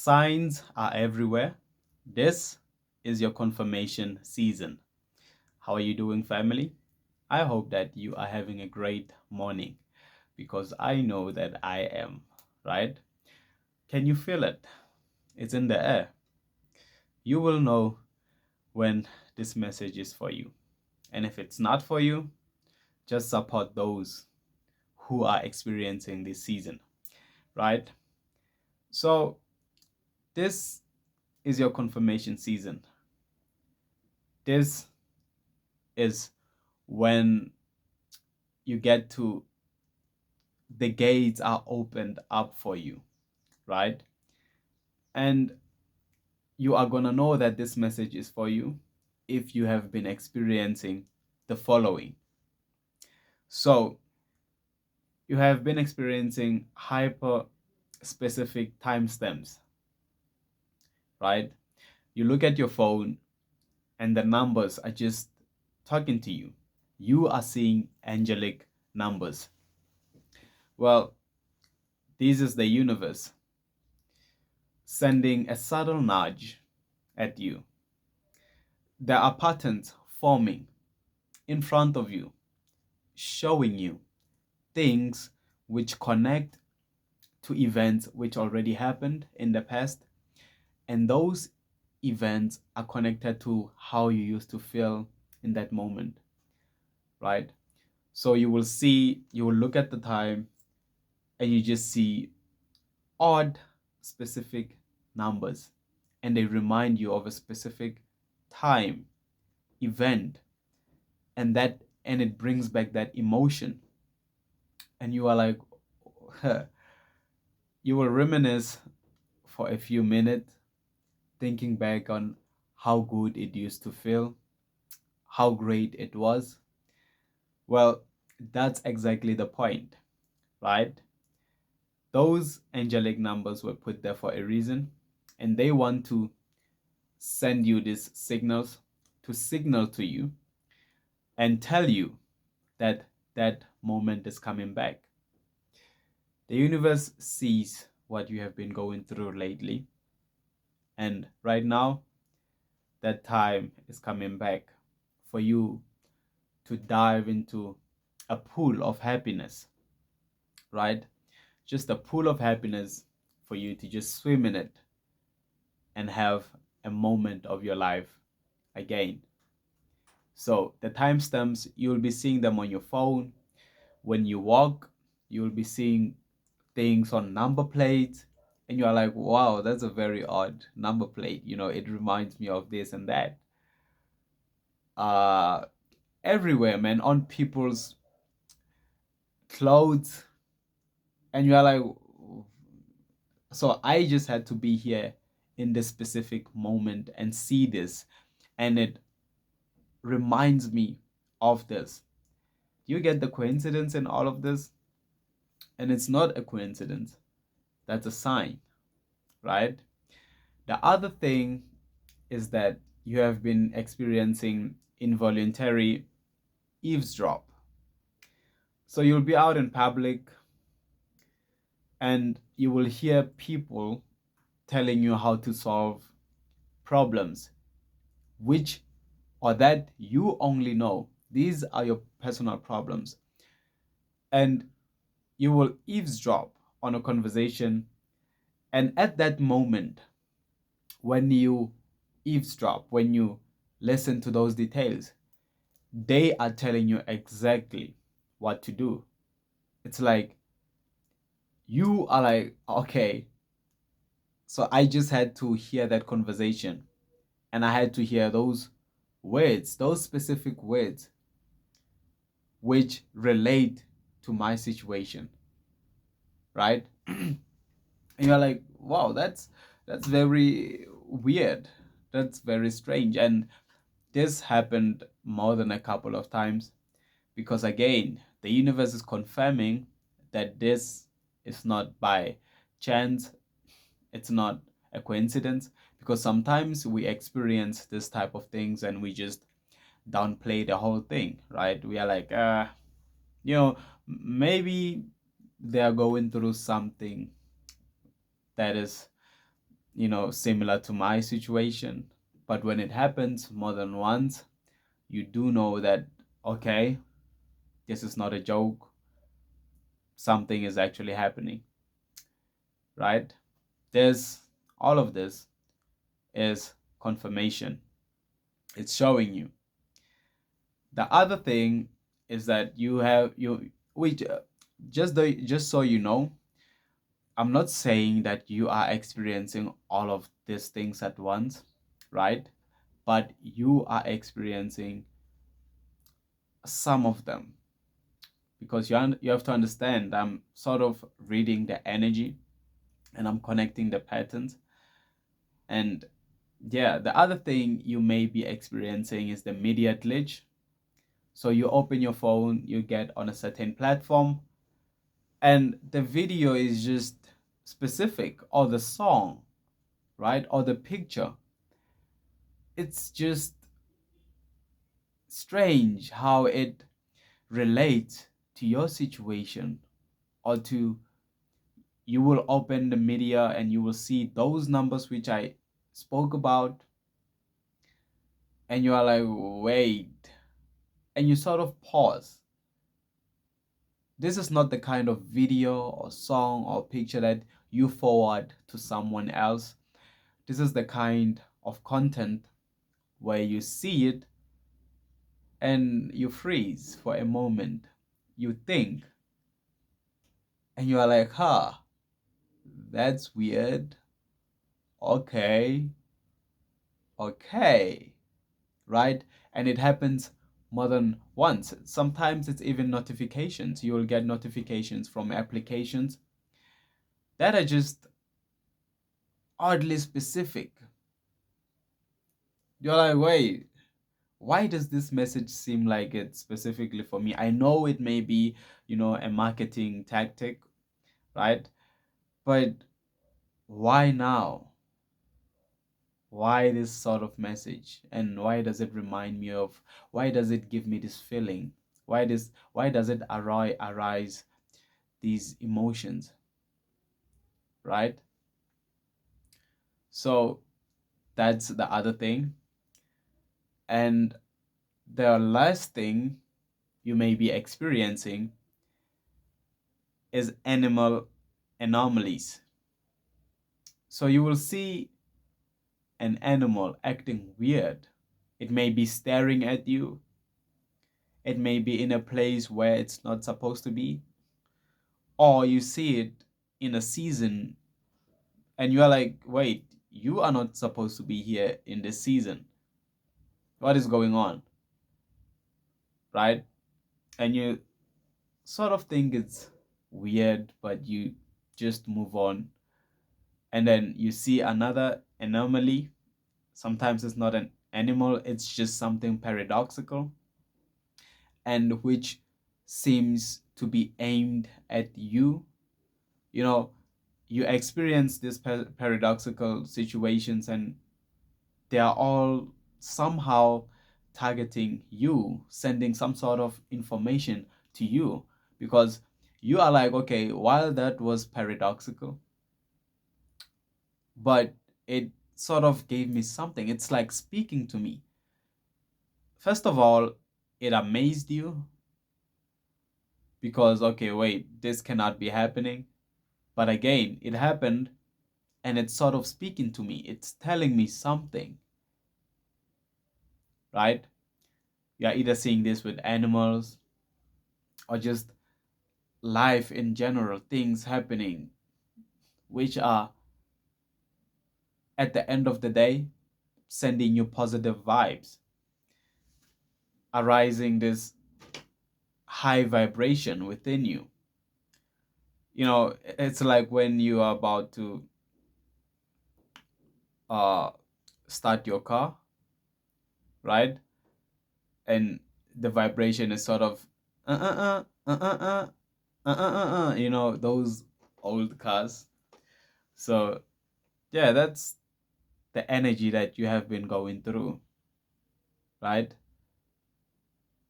Signs are everywhere. This is your confirmation season. How are you doing, family? I hope that you are having a great morning because I know that I am, right? Can you feel it? It's in the air. You will know when this message is for you. And if it's not for you, just support those who are experiencing this season, right? So, this is your confirmation season. This is when you get to the gates are opened up for you, right? And you are going to know that this message is for you if you have been experiencing the following. So, you have been experiencing hyper specific timestamps, right? You look at your phone and the numbers are just talking to you. You are seeing angelic numbers. Well, this is the universe sending a subtle nudge at you. There are patterns forming in front of you, showing you things which connect to events which already happened in the past, and those events are connected to how you used to feel in that moment, right? So you will look at the time and you just see odd specific numbers, and they remind you of a specific time, event, and it brings back that emotion, and you are like, you will reminisce for a few minutes, thinking back on how good it used to feel, how great it was. Well, that's exactly the point, right? Those angelic numbers were put there for a reason, and they want to send you these signals to signal to you and tell you that that moment is coming back. The universe sees what you have been going through lately, and right now, that time is coming back for you to dive into a pool of happiness, right? Just a pool of happiness for you to just swim in it and have a moment of your life again. So the timestamps, you'll be seeing them on your phone. When you walk, you'll be seeing things on number plates, and you're like, wow, that's a very odd number plate. It reminds me of this and that. Uh, Everywhere, man, on people's clothes, and you're like, so I just had to be here in this specific moment and see this, and it reminds me of this. Do you get the coincidence in all of this? And it's not a coincidence, that's a sign, right? The other thing is that you have been experiencing involuntary eavesdrop. So you'll be out in public and you will hear people telling you how to solve problems, which or that you only know. These are your personal problems. And you will eavesdrop on a conversation. And at that moment, when you eavesdrop, when you listen to those details, they are telling you exactly what to do. It's like you are like, okay, so I just had to hear that conversation and I had to hear those words, those specific words which relate to my situation, right? And you're like, wow, that's very weird. That's very strange. And this happened more than a couple of times because again, the universe is confirming that this is not by chance, it's not a coincidence, because sometimes we experience this type of things and we just downplay the whole thing, right? We are like, maybe they are going through something that is similar to my situation. But when it happens more than once, you do know that, okay, this is not a joke. Something is actually happening, right? There's all of this is confirmation. It's showing you. The other thing is that you have you which just so you know, I'm not saying that you are experiencing all of these things at once, right? But you are experiencing some of them, because you have to understand, I'm sort of reading the energy and I'm connecting the patterns. And yeah, the other thing you may be experiencing is the media glitch. So you open your phone, you get on a certain platform, and the video is just specific, or the song, right? Or the picture. It's just strange how it relates to your situation, or to, you will open the media and you will see those numbers which I spoke about, and you are like, wait, and you sort of pause. This is not the kind of video or song or picture that you forward to someone else. This is the kind of content where you see it and you freeze for a moment. You think, and you are like, huh, that's weird. Okay, okay, right? And it happens more than once. Sometimes it's even notifications. You will get notifications from applications that are just oddly specific. You're like, wait, why does this message seem like it's specifically for me? I know it may be, a marketing tactic, right? But why now? Why this sort of message? And why does it remind me of, why does it give me this feeling? Why does it arise these emotions, right? So that's the other thing. And the last thing you may be experiencing is animal anomalies. So you will see an animal acting weird. It may be staring at you. It may be in a place where it's not supposed to be. Or you see it in a season and you are like, wait, you are not supposed to be here in this season. What is going on? Right? And you sort of think it's weird, but you just move on. And then you see another anomaly. Sometimes it's not an animal, it's just something paradoxical, and which seems to be aimed at you. You know, you experience these paradoxical situations, and they are all somehow targeting you, sending some sort of information to you, because you are like, okay, while that was paradoxical, but it sort of gave me something. It's like speaking to me. First of all, it amazed you because, okay, wait, this cannot be happening. But again, it happened and it's sort of speaking to me. It's telling me something, right? You're either seeing this with animals or just life in general, things happening, which are at the end of the day sending you positive vibes, arising this high vibration within you. It's like when you are about to uh, start your car, right? And the vibration is sort of those old cars. So yeah, that's the energy that you have been going through, right?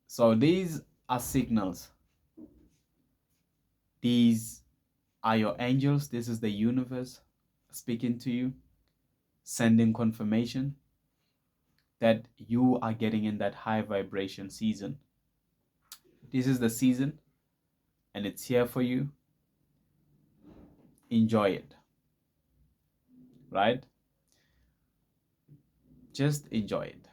So these are signals. These are your angels. This is the universe speaking to you. sending confirmation that you are getting in that high vibration season. This is the season and it's here for you. Enjoy it, right? Just enjoy it.